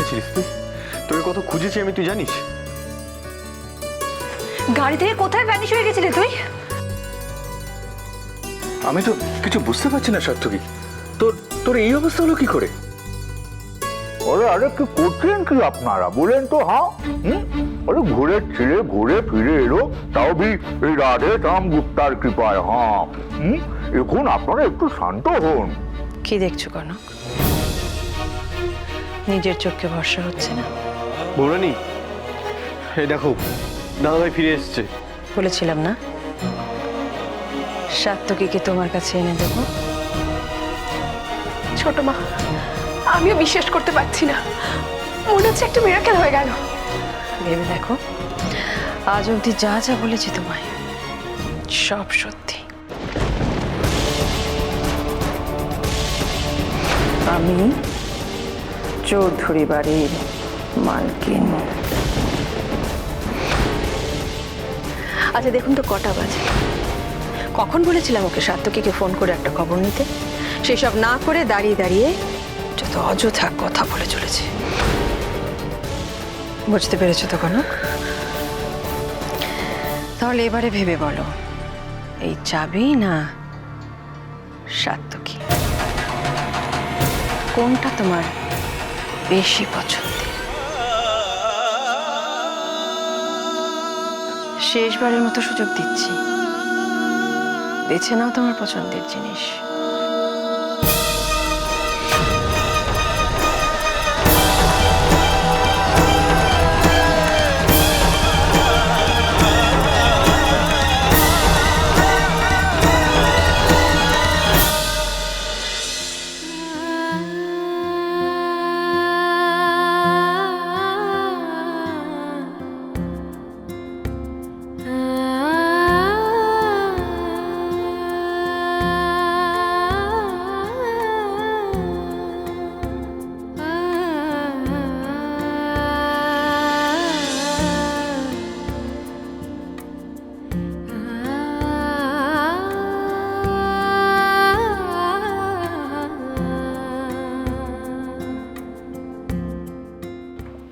গেছিলিস তুই? তোকে কত খুঁজেছি আমি, তুই জানিস? গাড়ি থেকে কোথায় ভ্যানিশ হয়ে গেছিলি তুই? আমি তো কিছু বুঝতে পারছি না সার্থকী, তোর তোর এই অবস্থা হলো কি করে? আরে আরে কি করছেন কি আপনারা বলেন তো? হ্যাঁ আরে ঘুরে ছেলে ঘুরে ফিরে এলো, তাও भी এই রাধে শ্যাম গুপ্তার কৃপায়। হ্যাঁ এখন আপনারা একটু শান্ত হন। কি দেখছো কনক? নিজের চোখে ভরসা হচ্ছে না? বৌরানী, এই দেখো দাদাভাই ফিরে এসছে। বলেছিলাম না সাত্তকীকে তোমার কাছে এনে দেবো। ছোট মা, আমিও বিশ্বাস করতে পারছি না, মনে হচ্ছে একটা মিরাকেল হয়ে গেল। ভেবে দেখো, আজ অবধি যা যা বলেছি তোমায় সব সত্যি। আমি চৌধুরী বাড়ির মালকিন। আচ্ছা দেখুন তো কটা বাজে। কখন বলেছিলাম ওকে সাত্তকীকে ফোন করে একটা খবর নিতে? সেসব না করে দাঁড়িয়ে দাঁড়িয়ে যত অযথা কথা বলে চলেছে। বুঝতে পেরেছো তো কনক? তাহলে এবারে ভেবে বলো, এই চাবি না সাত্তকী, কোনটা তোমার বেশি পছন্দের? শেষবারের মতো সুযোগ দিচ্ছি, বেছে নাও তোমার পছন্দের জিনিস।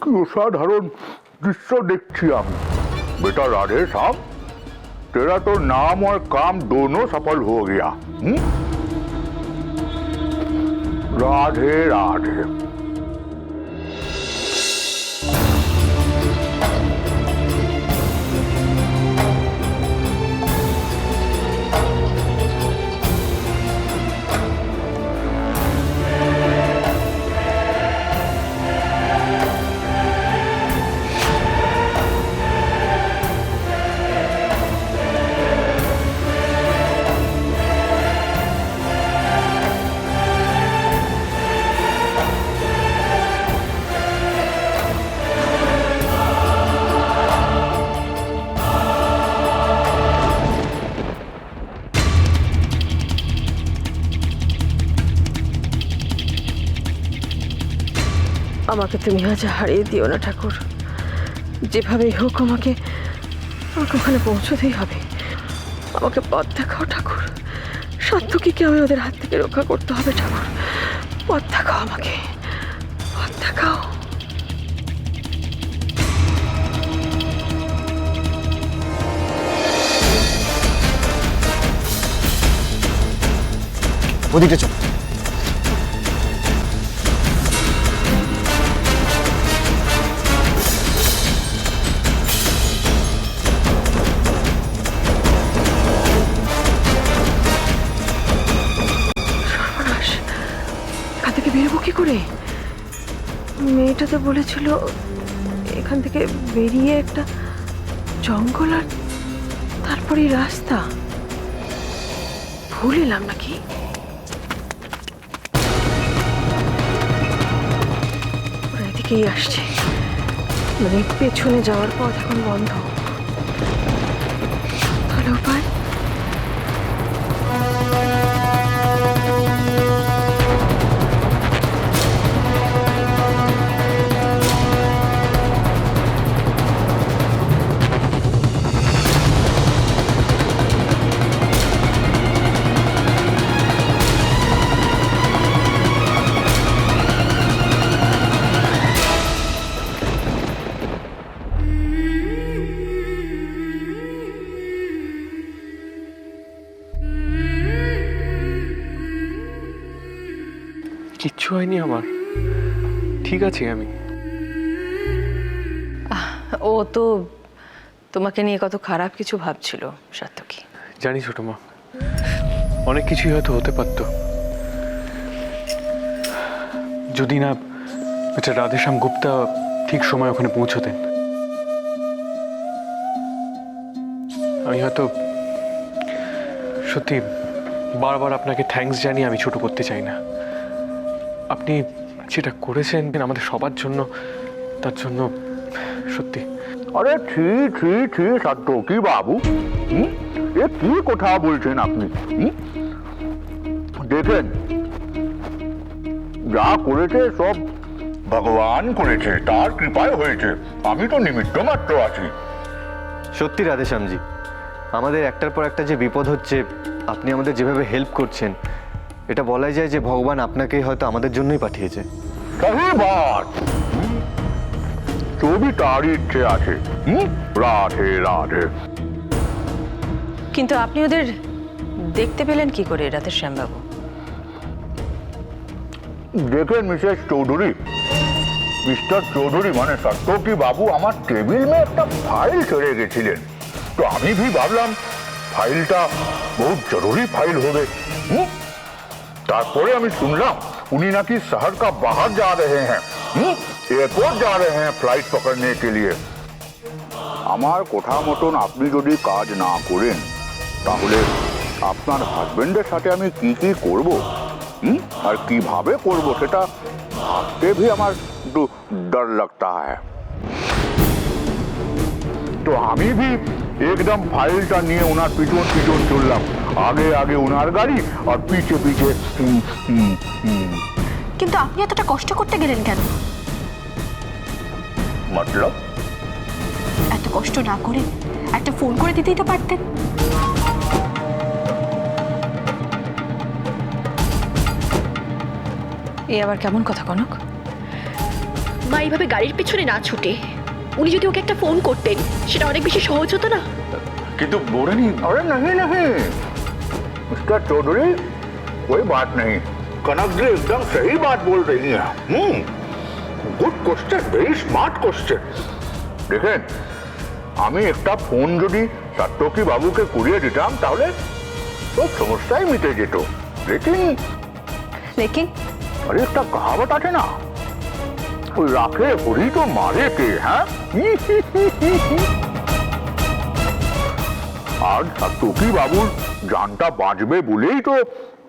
কি অসাধারণ দৃশ্য দেখছি আমি। बेटा राधे साहब, तेरा तो नाम और काम दोनों सफल हो गया। राधे राधे। আমাকে তুমি আজ হারিয়ে দিও না ঠাকুর, যেভাবেই হোক আমাকে ওখানে পৌঁছতেই হবে। আমাকে পথ দেখাও ঠাকুর, সাত্তকীকে আমি ওদের হাত থেকে রক্ষা করতে হবে ঠাকুর। পথ দেখাও আমাকে, পথ দেখাও। ওদিকে চল। বেরোবো কি করে? মেয়েটা তো বলেছিল এখান থেকে বেরিয়ে একটা জঙ্গল আর তারপরে রাস্তা। ভুল এলাম নাকি? ওরা এদিকেই আসছে, মানে পেছনে যাওয়ার পথ এখন বন্ধ। তাহলে উপায়? কিচ্ছু হয়নি আমার, ঠিক আছে আমি। ও তো তোমাকে নিয়ে কত খারাপ কিছু ভাবছিল সার্থকী। জানি ছোট মা, অনেক কিছুই হয়তো হতে পারত যদি না আচ্ছা রাধেশ্যাম গুপ্তা ঠিক সময় ওখানে পৌঁছতেন। আমি হয়তো সত্যি বারবার আপনাকে থ্যাঙ্কস জানিয়ে আমি ছোট করতে চাই না। আপনি যেটা করেছেন আমাদের সবার জন্য, তার জন্য সত্যি। আরে ছি ছি ছি সাত্তকী বাবু, এ কি কথা বলছেন আপনি? দেখেন, যা করেছে সব ভগবান করেছে, তার কৃপায় হয়েছে, আমি তো নিমিত্ত মাত্র আছি। সত্যি রাধেশ্যামজি, আমাদের একটার পর একটা যে বিপদ হচ্ছে, আপনি আমাদের যেভাবে হেল্প করছেন, এটা বলাই যায় যে ভগবান আপনাকেই হয়তো আমাদের জন্যই পাঠিয়েছে। সহি বাত, ছবি তার ইচ্ছে আছে। রাধে রাধে। কিন্তু আপনি ওদের দেখতে পেলেন কি করে রাধেশ্যাম বাবু? দেখেন মিসেস চৌধুরী, মিস্টার চৌধুরী মানে সাত্তকী বাবু আমার টেবিল মে একটা ফাইল ছেড়ে গেছিলেন, তো আমি भी ভাবলাম ফাইলটা বহুত জরুরি ফাইল হবে। তারপরে আমি শুনলাম উনি নাকি शहर का बाहर जा रहे हैं, एयरपोर्ट जा रहे हैं फ्लाइट पकड़ने के लिए। আমার কথা মতন আপনি যদি কাজ না করেন তাহলে আপনার হাজবেন্ডের সাথে আমি কি কি করব আর কিভাবে করব সেটা ভাবতে भी আমার একটু डर लगता है। তো আমি भी एकदम ফাইলটা নিয়ে ওনার পিছন পিছন চললাম, আগে আগে ওনার গাড়ি আর পিছে পিছে। কিন্তু আপনি এতটা কষ্ট করতে গেলেন কেন? মতলব এত কষ্ট না করে একটা ফোন করে দিতেই তো পারতেন। এ আবার কেমন কথা কনক? মা এইভাবে গাড়ির পেছনে না ছুটে উনি যদি ওকে একটা ফোন করতেন সেটা অনেক বেশি সহজ হতো না? কিন্তু বৌরানী, अरे नहीं नहीं मिस्टर चौधरी, कोई बात नहीं, कनक जी एकदम सही बात बोल रही हैं। Good question, very smart question. देखें, আমি একটা ফোন যদি সাত্তকী বাবুকে কুড়িয়ে দিতাম তাহলে সব সমস্যাই মিটে যেত। লেকিন আরে একটা কাহাবত আছে না, ওই রাখে হরি তো মারে কে, হ্যাঁ? আর সাত্তকী বাবুর জানটা বাঁচবে বলেই তো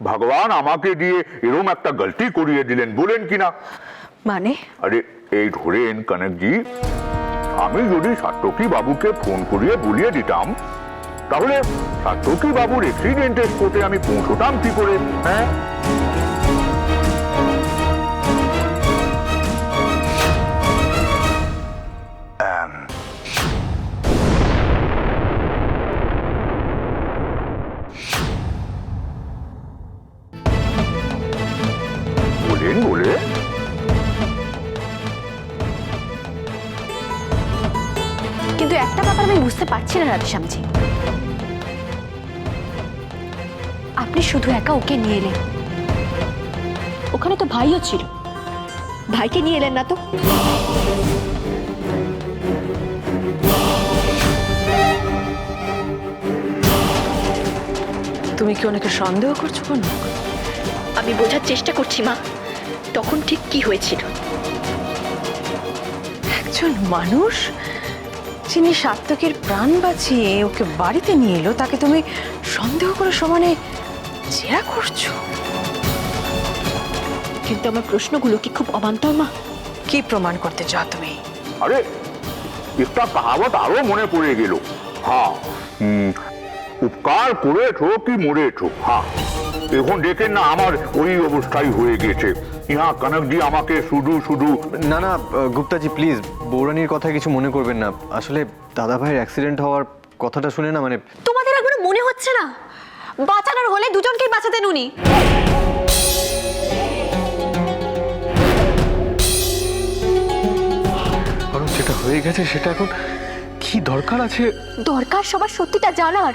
ভগবান আমাকে দিয়ে এরকম একটা গলতি করিয়ে দিলেন, বলেন কিনা? মানে আরে এই ধরেন কনকজি, আমি যদি সাত্তকী বাবুকে ফোন করিয়ে বলিয়ে দিতাম তাহলে সাত্তকী বাবুর অ্যাক্সিডেন্টের স্পটে আমি পৌঁছতাম কি করে, হ্যাঁ? বলেন বলে কিন্তু একটা ব্যাপার আমি বুঝতে পারছি না রাধেশ্যামজি, আপনি শুধু একা ওকে নিয়ে এলেন, ওখানে তো ভাইও ছিল, ভাইকে নিয়ে এলেন না তো? তুমি কি ওনাকে সন্দেহ করছো কনক? আমি বোঝার চেষ্টা করছি মা, তখন ঠিক কি হয়েছিল। একজন মানুষ যিনি সাত্তকীর প্রাণ বাঁচিয়ে ওকে বাড়িতে নিয়ে এলো, তাকে তুমি সন্দেহ করে সমানে জেরা করছো। কিন্তু আমার প্রশ্নগুলো কি খুব অবান্তর মা? কি প্রমাণ করতে চাও তুমি? আরে একটা কাহাবত আরো মনে পড়ে গেল। হ্যাঁ, উপকার করেছো কি মরেছো। হ্যাঁ, এখন দেখেন না আমার ওই অবস্থাই হয়ে গেছে। ইহা কনকজি আমাকে শুধু শুধু। না না গুপ্তাজি, প্লিজ বৌরানীর কথা কিছু মনে করবেন না। আসলে দাদা ভাইয়ের অ্যাক্সিডেন্ট হওয়ার কথাটা শুনে না, মানে তোমাদের এখনো মনে হচ্ছে না বাঁচানোর হলে দুজনকেই বাঁচাতেন উনি? যেটা হয়ে গেছে সেটা এখন কি দরকার আছে? দরকার সবার সত্যিটা জানার।